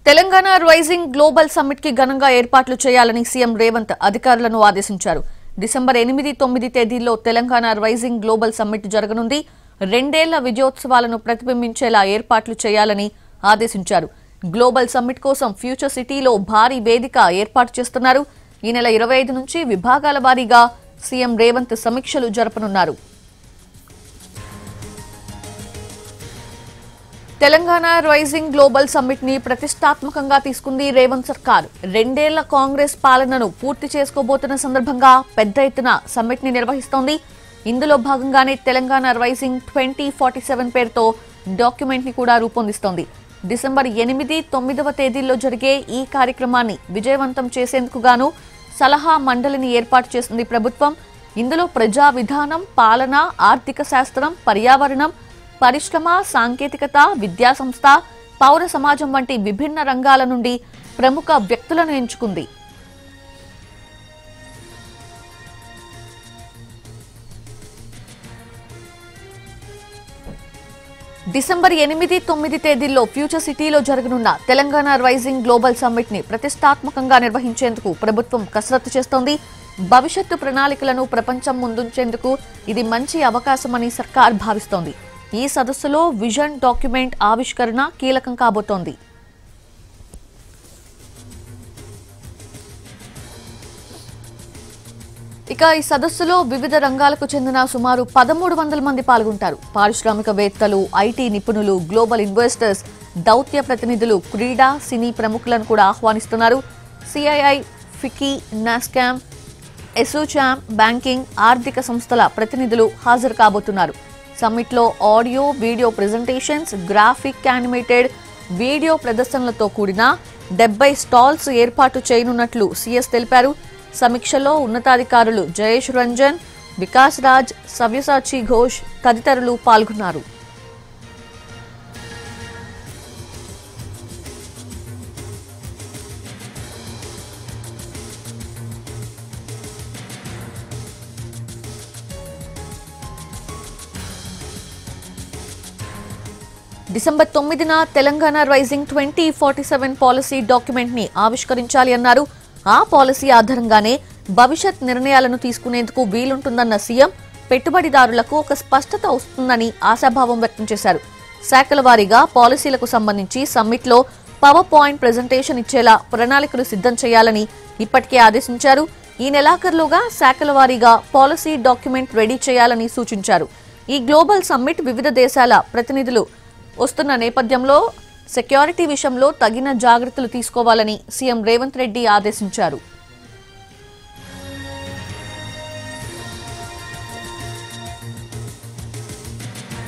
Telangana rising global summit కి ఘనంగా ఏర్పాట్లు చేయాలని సీఎం రేవంత్ అధికారులను ఆదేశించారు. డిసెంబర్ 8, 9 తేదీల్లో తెలంగాణ రైజింగ్ గ్లోబల్ సమ్మిట్ జరగనుంది. 2 ఏళ్ల విజయోత్సవాలను ప్రతిబింబించేలా ఏర్పాట్లు చేయాలని ఆదేశించారు. గ్లోబల్ సమ్మిట్ కోసం ఫ్యూచర్ సిటీలో భారీ వేదిక ఏర్పాటు చేస్తున్నారు. ఈ నెల 25 నుంచి విభాగాల వారీగా సీఎం రేవంత్ సమీక్షలు జరపనున్నారు. తెలంగాణ రైజింగ్ గ్లోబల్ సమ్మిట్ ని ప్రతిష్టాత్మకంగా తీసుకుంది రేవంత్ సర్కార్. 2 ఏళ్ల కాంగ్రెస్ పాలనను పూర్తి చేసుకోబోతున్న సందర్భంగా పెద్ద ఎత్తున సమ్మిట్ ని నిర్వహిస్తోంది. ఇందులో భాగంగానే తెలంగాణ రైజింగ్ 2047 పేరుతో డాక్యుమెంట్ ని కూడా రూపొందిస్తోంది. డిసెంబర్ 8, 9 తేదీల్లో జరిగే ఈ కార్యక్రమాన్ని విజయవంతం చేసేందుకు గాను సలహా మండలిని ఏర్పాటు చేసింది ప్రభుత్వం. ఇందులో ప్రజా విధానం, పాలన, ఆర్థిక శాస్త్రం, పర్యావరణం, పరిశ్రమ, సాంకేతికత, విద్యా సంస్థ, పౌర సమాజం వంటి విభిన్న రంగాల నుండి ప్రముఖ వ్యక్తులను ఎంచుకుంది. డిసెంబర్ 8, 9 తేదీల్లో ఫ్యూచర్ సిటీలో జరగనున్న తెలంగాణ రైజింగ్ గ్లోబల్ సమ్మిట్ ని ప్రతిష్టాత్మకంగా నిర్వహించేందుకు ప్రభుత్వం కసరత్తు చేస్తోంది. భవిష్యత్తు ప్రణాళికలను ప్రపంచం ముందుంచేందుకు ఇది మంచి అవకాశమని సర్కార్ భావిస్తోంది. ఈ సదస్సులో విజన్ డాక్యుమెంట్ ఆవిష్కరణ కీలకం కాబోతోంది. ఇక ఈ సదస్సులో వివిధ రంగాలకు చెందిన సుమారు 1300 మంది పాల్గొంటారు. పారిశ్రామికవేత్తలు, ఐటీ నిపుణులు, గ్లోబల్ ఇన్వెస్టర్స్, దౌత్య ప్రతినిధులు, క్రీడా, సినీ ప్రముఖులను కూడా ఆహ్వానిస్తున్నారు. CII, FICCI, NASSCOM, ASSOCHAM, banking, ఆర్థిక సంస్థల ప్రతినిధులు హాజరు కాబోతున్నారు. సమ్మిట్లో audio, video presentations, graphic, animated video ప్రదర్శనలతో కూడిన 70 స్టాల్స్ ఏర్పాటు చేయనున్నట్లు సీఎస్ తెలిపారు. సమీక్షలో ఉన్నతాధికారులు జయేష్ రంజన్, వికాస్ రాజ్, సవ్యసాచి ఘోష్ తదితరులు పాల్గొన్నారు. డిసెంబర్ 9న తెలంగాణ రైజింగ్ 2047 పాలసీ డాక్యుమెంట్ ని ఆవిష్కరించాలి అన్నారు. ఆ పాలసీ ఆధారంగానే భవిష్యత్ నిర్ణయాలను తీసుకునేందుకు వీలుంటుందన్న సీఎం పెట్టుబడిదారులకు ఒక స్పష్టత వస్తుందని ఆశాభావం వ్యక్తం చేశారు. శాఖల వారీగా పాలసీలకు సంబంధించి సమ్మిట్లో పవర్ పాయింట్ ప్రెజెంటేషన్ ఇచ్చేలా ప్రణాళికలు సిద్ధం చేయాలని ఇప్పటికే ఆదేశించారు. ఈ నెలాఖరులోగా శాఖల వారీగా పాలసీ డాక్యుమెంట్ రెడీ చేయాలని సూచించారు. ఈ గ్లోబల్ సమ్మిట్ వివిధ దేశాల ప్రతినిధులు వస్తున్న నేపథ్యంలో సెక్యూరిటీ విషయంలో తగిన జాగ్రత్తలు తీసుకోవాలని సీఎం రేవంత్ రెడ్డి ఆదేశించారు.